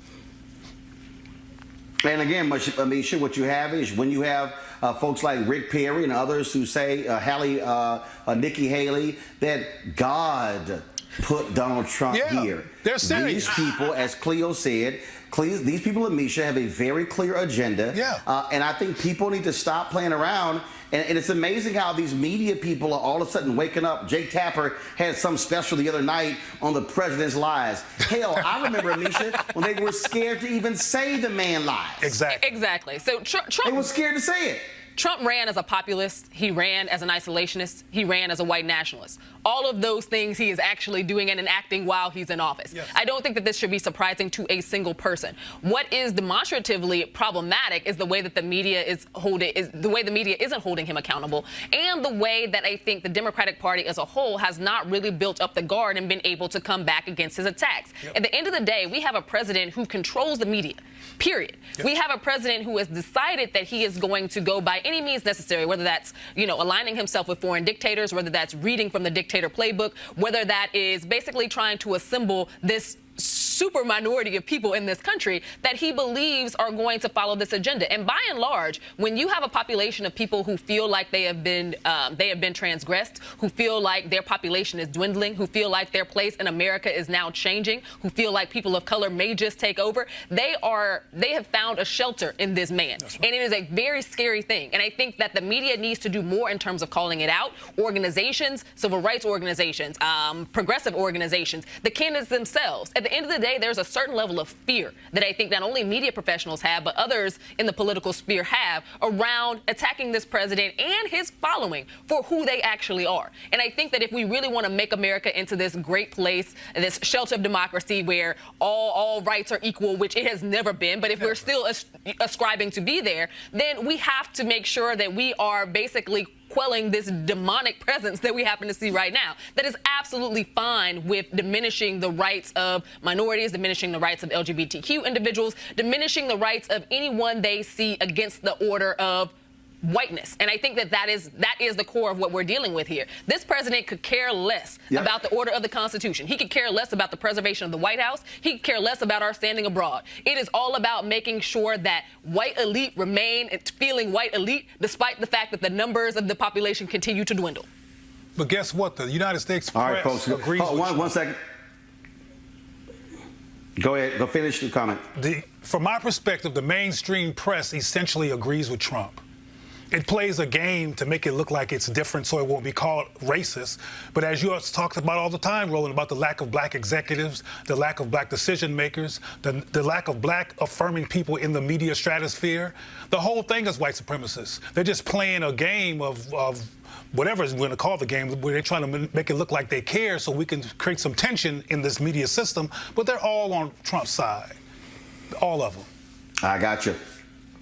And again, Misha, what you have is when you have folks like Rick Perry and others who say, Nikki Haley, that God put Donald Trump here. They're serious. These people, as Cleo said, these people at Misha have a very clear agenda. And I think people need to stop playing around. And it's amazing how these media people are all of a sudden waking up. Jake Tapper had some special the other night on the president's lies. Hell, I remember, Misha, when they were scared to even say the man lies. Exactly. So Trump, they were scared to say it. Trump ran as a populist. He ran as an isolationist. He ran as a white nationalist. All of those things he is actually doing and enacting while he's in office. Yes. I don't think that this should be surprising to a single person. What is demonstratively problematic is the way that the media isn't holding him accountable, and the way that I think the Democratic Party as a whole has not really built up the guard and been able to come back against his attacks. At the end of the day, we have a president who controls the media, period. We have a president who has decided that he is going to go by any means necessary, whether that's, aligning himself with foreign dictators, whether that's reading from the dictator playbook, whether that is basically trying to assemble this super minority of people in this country that he believes are going to follow this agenda. And by and large, when you have a population of people who feel like they have been transgressed, who feel like their population is dwindling, who feel like their place in America is now changing, who feel like people of color may just take over, they have found a shelter in this man. Right. And it is a very scary thing. And I think that the media needs to do more in terms of calling it out. Organizations, civil rights organizations, progressive organizations, the candidates themselves. At the end of the day, there's a certain level of fear that I think not only media professionals have, but others in the political sphere have around attacking this president and his following for who they actually are. And I think that if we really want to make America into this great place, this shelter of democracy where all rights are equal, which it has never been, but if we're still ascribing to be there, then we have to make sure that we are basically quelling this demonic presence that we happen to see right now. That is absolutely fine with diminishing the rights of minorities, diminishing the rights of LGBTQ individuals, diminishing the rights of anyone they see against the order of whiteness. And I think that is the core of what we're dealing with here. This president could care less about the order of the Constitution. He could care less about the preservation of the White House. He could care less about our standing abroad. It is all about making sure that white elite remain feeling white elite, despite the fact that the numbers of the population continue to dwindle. But guess what? The United States All right, press folks. agrees with one second. Go ahead. Go finish your comment. From my perspective, the mainstream press essentially agrees with Trump. It plays a game to make it look like it's different so it won't be called racist. But as you talked about all the time, Roland, about the lack of black executives, the lack of black decision makers, the lack of black affirming people in the media stratosphere, the whole thing is white supremacists. They're just playing a game of whatever we're going to call the game, where they're trying to make it look like they care so we can create some tension in this media system. But they're all on Trump's side, all of them. I got you.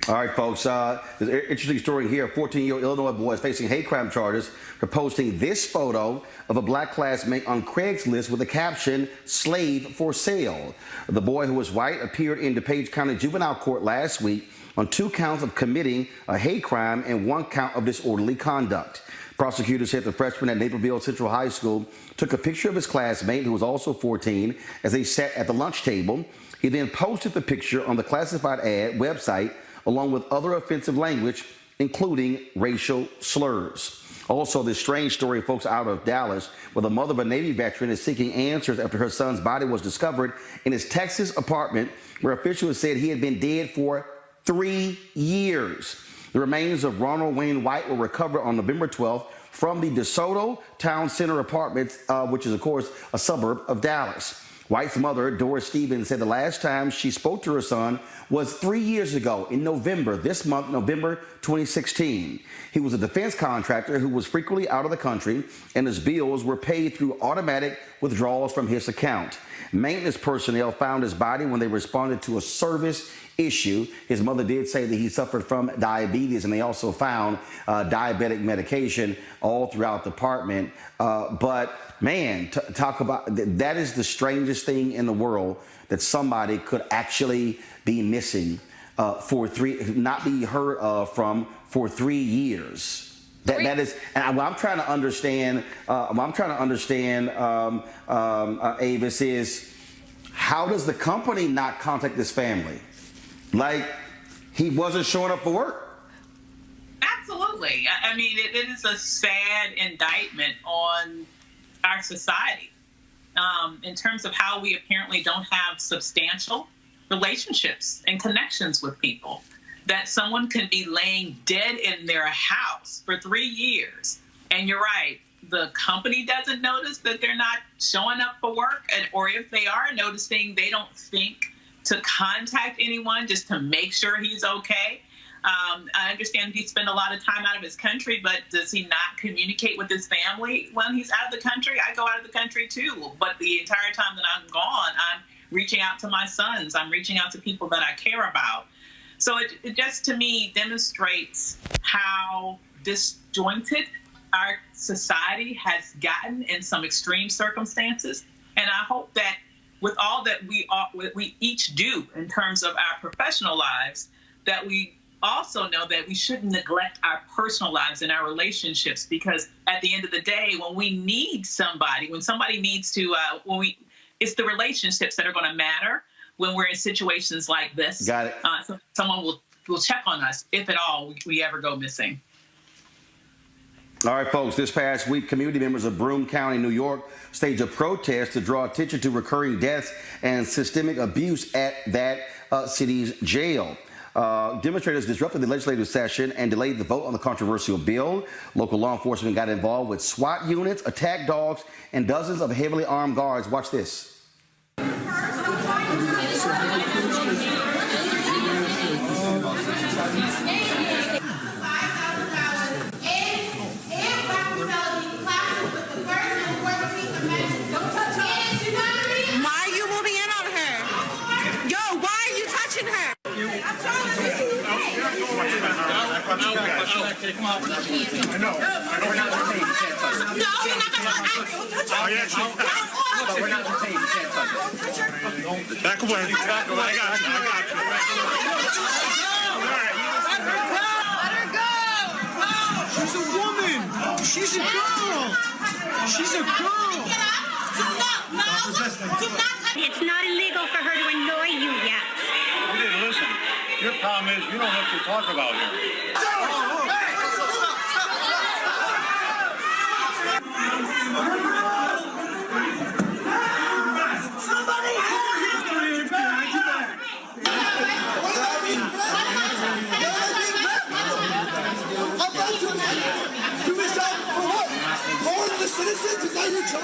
All right, folks, there's an interesting story here. A 14-year-old Illinois boy is facing hate crime charges for posting this photo of a black classmate on Craigslist with the caption, "Slave for sale." The boy, who was white, appeared in DuPage County Juvenile Court last week on 2 counts of committing a hate crime and 1 count of disorderly conduct. Prosecutors said the freshman at Naperville Central High School took a picture of his classmate, who was also 14, as they sat at the lunch table. He then posted the picture on the classified ad website, along with other offensive language, including racial slurs. Also, this strange story, folks, out of Dallas, where the mother of a Navy veteran is seeking answers after her son's body was discovered in his Texas apartment, where officials said he had been dead for 3 years. The remains of Ronald Wayne White were recovered on November 12th from the DeSoto Town Center Apartments, which is, of course, a suburb of Dallas. White's mother, Doris Stevens, said the last time she spoke to her son was 3 years ago in November, this month, November 2016. He was a defense contractor who was frequently out of the country, and his bills were paid through automatic withdrawals from his account. Maintenance personnel found his body when they responded to a service issue. His mother did say that he suffered from diabetes, and they also found diabetic medication all throughout the apartment. But man, talk about, that is the strangest thing in the world, that somebody could actually be missing not be heard of from for 3 years. That is, and what I'm trying to understand, Avis, is how does the company not contact this family? Like, he wasn't showing up for work. Absolutely. I mean, it is a sad indictment on our society in terms of how we apparently don't have substantial relationships and connections with people. That someone can be laying dead in their house for 3 years. And you're right, the company doesn't notice that they're not showing up for work, or if they are noticing, they don't think to contact anyone just to make sure he's okay. I understand he spent a lot of time out of his country, but does he not communicate with his family when he's out of the country? I go out of the country too, but the entire time that I'm gone, I'm reaching out to my sons. I'm reaching out to people that I care about. So it just, to me, demonstrates how disjointed our society has gotten in some extreme circumstances. And I hope that with all that we each do in terms of our professional lives, that we also know that we shouldn't neglect our personal lives and our relationships, because at the end of the day, when we need somebody, when somebody needs to, when we it's the relationships that are going to matter when we're in situations like this. Got it. So someone will check on us, if at all we ever go missing. All right, folks, this past week, community members of Broome County, New York, staged a protest to draw attention to recurring deaths and systemic abuse at that city's jail. Demonstrators disrupted the legislative session and delayed the vote on the controversial bill. Local law enforcement got involved with SWAT units, attack dogs, and dozens of heavily armed guards. Watch this. Back away. Back away. I got you. Let her go. She's a woman. She's a girl. She's a girl. It's not illegal for her to annoy you yet. You didn't listen. Your problem is you don't know what you're talking about here. Citizens, is that your job?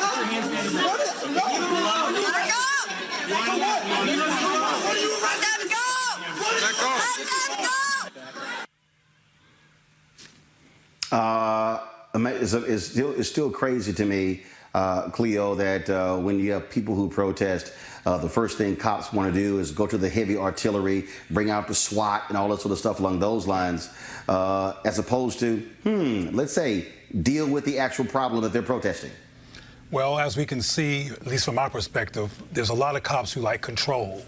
It's still crazy to me, Cleo, that when you have people who protest, the first thing cops want to do is go to the heavy artillery, bring out the SWAT and all that sort of stuff along those lines, as opposed to, let's say, deal with the actual problem that they're protesting. Well, as we can see, at least from my perspective, there's a lot of cops who like control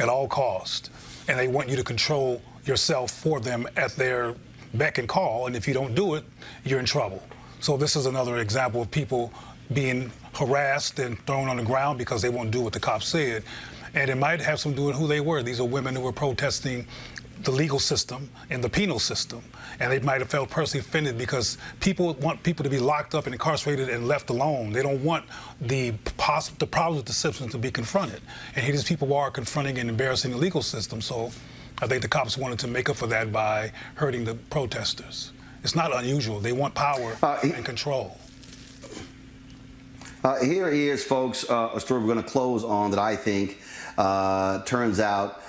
at all costs, and they want you to control yourself for them at their beck and call, and if you don't do it, you're in trouble. So this is another example of people being harassed and thrown on the ground because they won't do what the cops said. And it might have something to do with who they were. These are women who were protesting the legal system and the penal system. And they might have felt personally offended because people want people to be locked up and incarcerated and left alone. They don't want the problems with the system to be confronted. And here these people are confronting and embarrassing the legal system. So I think the cops wanted to make up for that by hurting the protesters. It's not unusual. They want power and control. Here is, folks, a story we're going to close on that I think turns out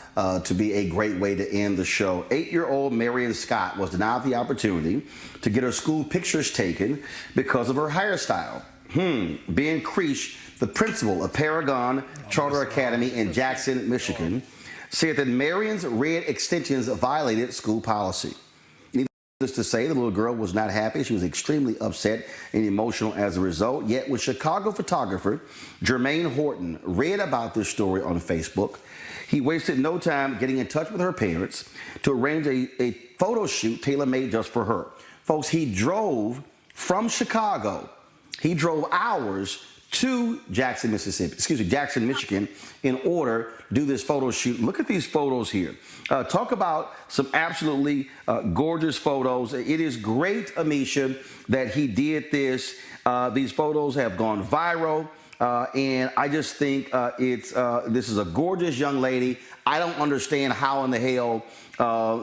to be a great way to end the show. 8-year-old Marion Scott was denied the opportunity to get her school pictures taken because of her hairstyle. Ben Creech, the principal of Paragon Charter Academy in Jackson, Michigan, said that Marion's red extensions violated school policy. Needless to say, the little girl was not happy. She was extremely upset and emotional as a result. Yet when Chicago photographer Jermaine Horton read about this story on Facebook, he wasted no time getting in touch with her parents to arrange a photo shoot tailor-made just for her. Folks, he drove from Chicago. He drove hours to Jackson, Michigan, in order to do this photo shoot. Look at these photos here. Talk about some absolutely gorgeous photos. It is great, Amisha, that he did this. These photos have gone viral. And I just think this is a gorgeous young lady. I don't understand how in the hell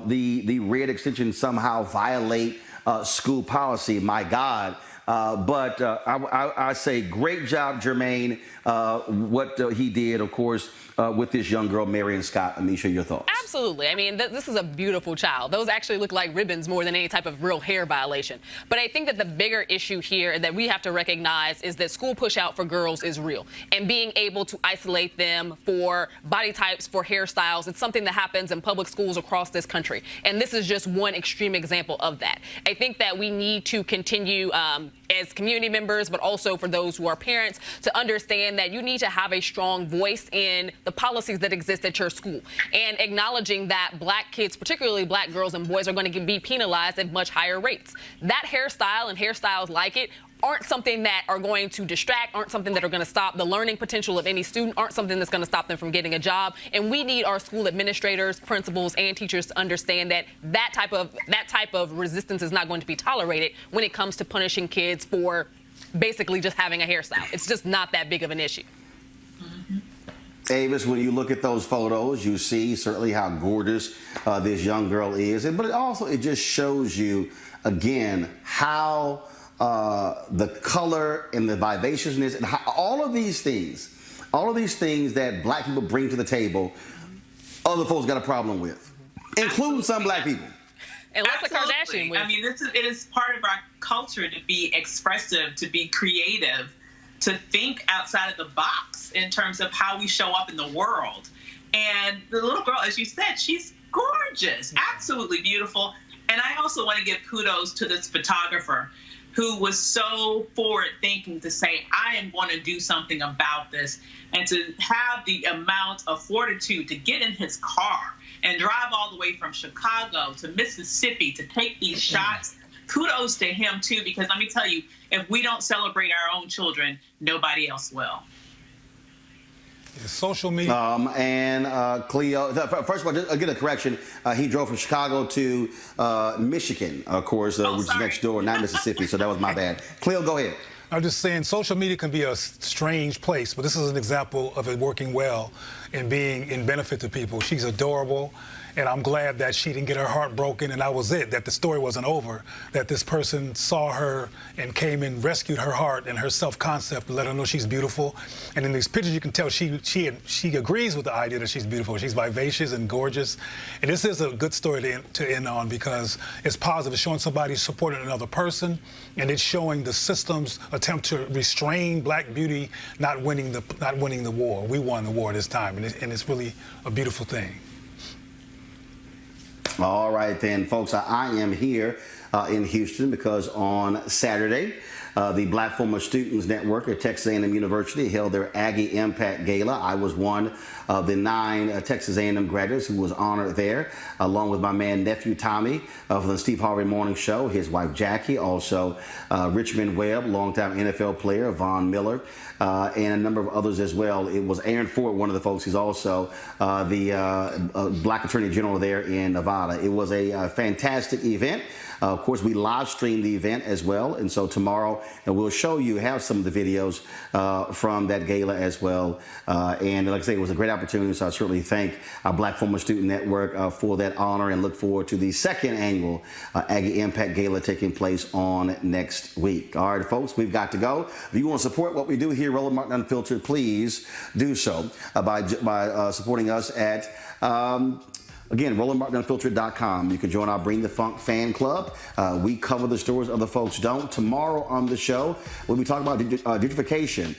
the red extensions somehow violate school policy. My God. But I say great job, Jermaine, what he did, of course, with this young girl, Marion Scott. Amisha, your thoughts? Absolutely. I mean, this is a beautiful child. Those actually look like ribbons more than any type of real hair violation. But I think that the bigger issue here that we have to recognize is that school push out for girls is real. And being able to isolate them for body types, for hairstyles, it's something that happens in public schools across this country. And this is just one extreme example of that. I think that we need to continue as community members, but also for those who are parents, to understand that you need to have a strong voice in the policies that exist at your school, and acknowledging that black kids, particularly black girls and boys, are going to be penalized at much higher rates. That hairstyle and hairstyles like it aren't something that are going to distract, aren't something that are going to stop the learning potential of any student, aren't something that's going to stop them from getting a job. And we need our school administrators, principals, and teachers to understand that that type of resistance is not going to be tolerated when it comes to punishing kids for basically just having a hairstyle. It's just not that big of an issue. Avis, when you look at those photos, you see certainly how gorgeous this young girl is, but it just shows you again how the color and the vivaciousness and how all of these things that black people bring to the table, other folks got a problem with, including some black people. Unless a Kardashian wins. I mean, it is part of our culture to be expressive, to be creative, to think outside of the box in terms of how we show up in the world. And the little girl, as you said, she's gorgeous, absolutely beautiful. And I also want to give kudos to this photographer who was so forward-thinking to say, I am going to do something about this, and to have the amount of fortitude to get in his car and drive all the way from Chicago to Mississippi to take these shots. Kudos to him, too, because let me tell you, if we don't celebrate our own children, nobody else will. Social media. Cleo, first of all, just get a correction. He drove from Chicago to Michigan, of course, which is next door, not Mississippi, so that was my bad. Cleo, go ahead. I'm just saying social media can be a strange place, but this is an example of it working well and being in benefit to people. She's adorable, and I'm glad that she didn't get her heart broken, and that was it, that the story wasn't over, that this person saw her and came and rescued her heart and her self-concept and let her know she's beautiful. And in these pictures, you can tell she agrees with the idea that she's beautiful. She's vivacious and gorgeous. And this is a good story to end on because it's positive. It's showing somebody supporting another person, and it's showing the system's attempt to restrain black beauty not winning the war. We won the war this time, and it's really a beautiful thing. All right, then, folks, I am here in Houston because on Saturday, the Black Former Students Network at Texas A&M University held their Aggie Impact Gala. I was one of the 9 Texas A&M graduates who was honored there, along with my man, nephew Tommy, from the Steve Harvey Morning Show, his wife Jackie, also Richmond Webb, longtime NFL player, Von Miller, and a number of others as well. It was Aaron Ford, one of the folks. He's also the Black Attorney General there in Nevada. It was a fantastic event. Of course, we live streamed the event as well, and so tomorrow we'll show you, have some of the videos from that gala as well. And like I say, it was a great opportunity, so I certainly thank our Black Former Student Network for that honor and look forward to the second annual Aggie Impact Gala taking place on next week. All right, folks, we've got to go. If you want to support what we do here, Roland Martin Unfiltered, please do so by supporting us at again, RolandMartinUnfiltered.com. You can join our Bring the Funk fan club. We cover the stories other folks don't. Tomorrow on the show, we'll be talking about gentrification.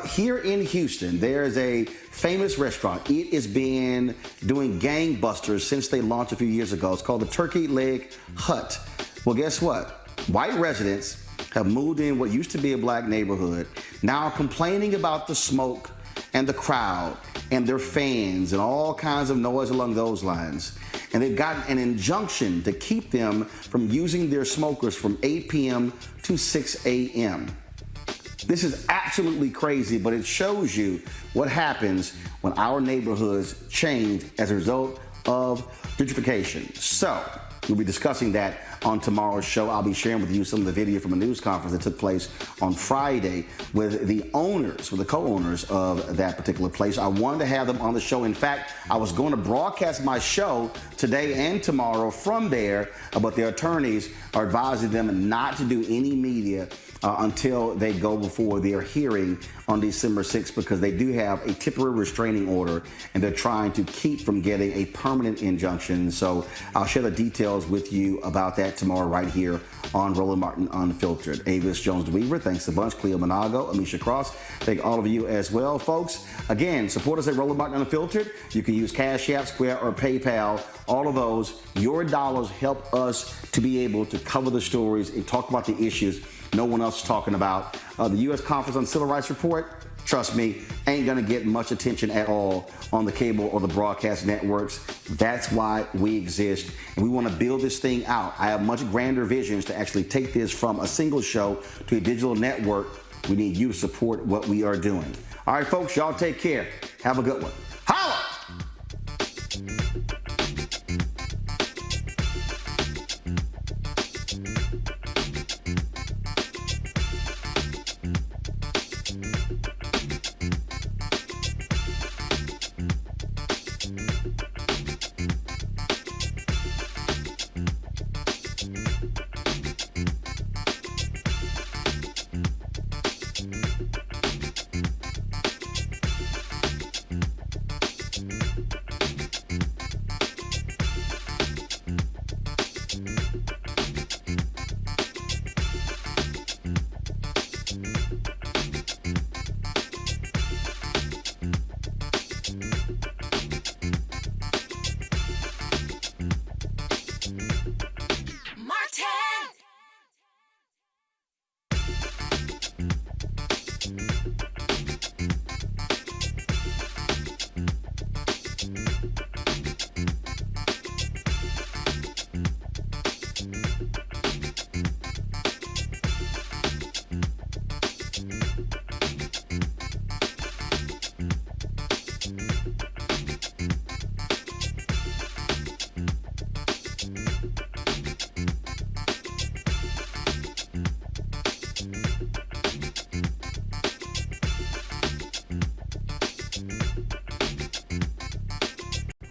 Here in Houston, there's a famous restaurant. It has been doing gangbusters since they launched a few years ago. It's called the Turkey Leg Hut. Well, guess what? White residents have moved in what used to be a black neighborhood, now complaining about the smoke and the crowd and their fans and all kinds of noise along those lines. And they've gotten an injunction to keep them from using their smokers from 8 p.m. to 6 a.m. This is absolutely crazy, but it shows you what happens when our neighborhoods change as a result of gentrification. So we'll be discussing that on tomorrow's show. I'll be sharing with you some of the video from a news conference that took place on Friday with the owners, with the co-owners of that particular place. I wanted to have them on the show. In fact, I was going to broadcast my show today and tomorrow from there, but their attorneys are advising them not to do any media until they go before their hearing on December 6th, because they do have a temporary restraining order and they're trying to keep from getting a permanent injunction. So I'll share the details with you about that tomorrow right here on Roland Martin Unfiltered. Avis Jones-DeWeaver, thanks a bunch. Cleo Monago, Amisha Cross, thank all of you as well. Folks, again, support us at Roland Martin Unfiltered. You can use Cash App, Square, or PayPal. All of those, your dollars help us to be able to cover the stories and talk about the issues no one else is talking about. The U.S. Conference on Civil Rights Report, trust me, ain't gonna get much attention at all on the cable or the broadcast networks. That's why we exist, and we want to build this thing out. I have much grander visions to actually take this from a single show to a digital network. We need you to support what we are doing. All right, folks, y'all take care. Have a good one. Holla!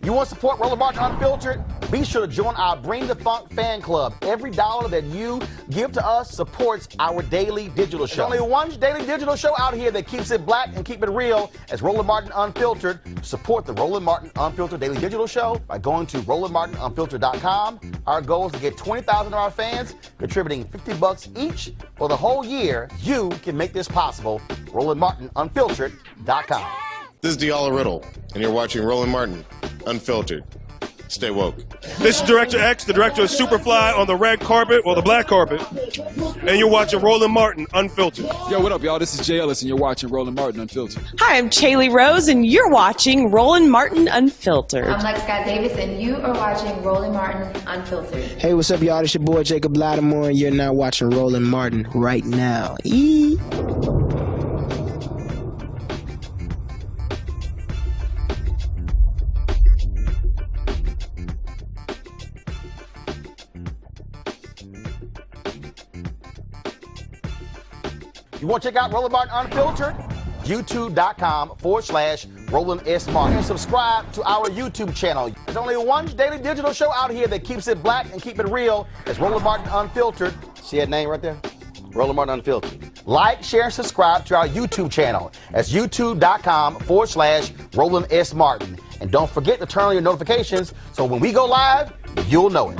You want to support Roland Martin Unfiltered? Be sure to join our Bring the Funk fan club. Every dollar that you give to us supports our daily digital show. There's only one daily digital show out here that keeps it black and keep it real as Roland Martin Unfiltered. Support the Roland Martin Unfiltered daily digital show by going to RolandMartinUnfiltered.com. Our goal is to get 20,000 of our fans contributing $50 each for the whole year. You can make this possible. RolandMartinUnfiltered.com. This is Diala Riddle, and you're watching Roland Martin Unfiltered. Stay woke. This is Director X, the director of Superfly on the red carpet, or the black carpet, and you're watching Roland Martin Unfiltered. Yo, what up, y'all? This is Jay Ellis, and you're watching Roland Martin Unfiltered. Hi, I'm Chaley Rose, and you're watching Roland Martin Unfiltered. I'm Lex Scott Davis, and you are watching Roland Martin Unfiltered. Hey, what's up, y'all? It's your boy Jacob Lattimore, and you're now watching Roland Martin right now. You want to check out Roland Martin Unfiltered? YouTube.com/Roland S. Martin. And subscribe to our YouTube channel. There's only one daily digital show out here that keeps it black and keep it real. It's Roland Martin Unfiltered. See that name right there? Roland Martin Unfiltered. Like, share, and subscribe to our YouTube channel. That's YouTube.com/Roland S. Martin. And don't forget to turn on your notifications so when we go live, you'll know it.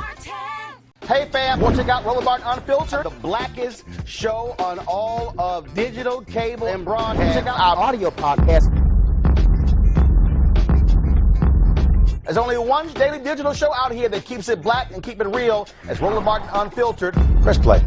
Hey fam, want to check out Roland Martin Unfiltered? The blackest show on all of digital, cable, and broadcast. Check out our audio podcast. There's only one daily digital show out here that keeps it black and keep it real. It's Roland Martin Unfiltered. Press play.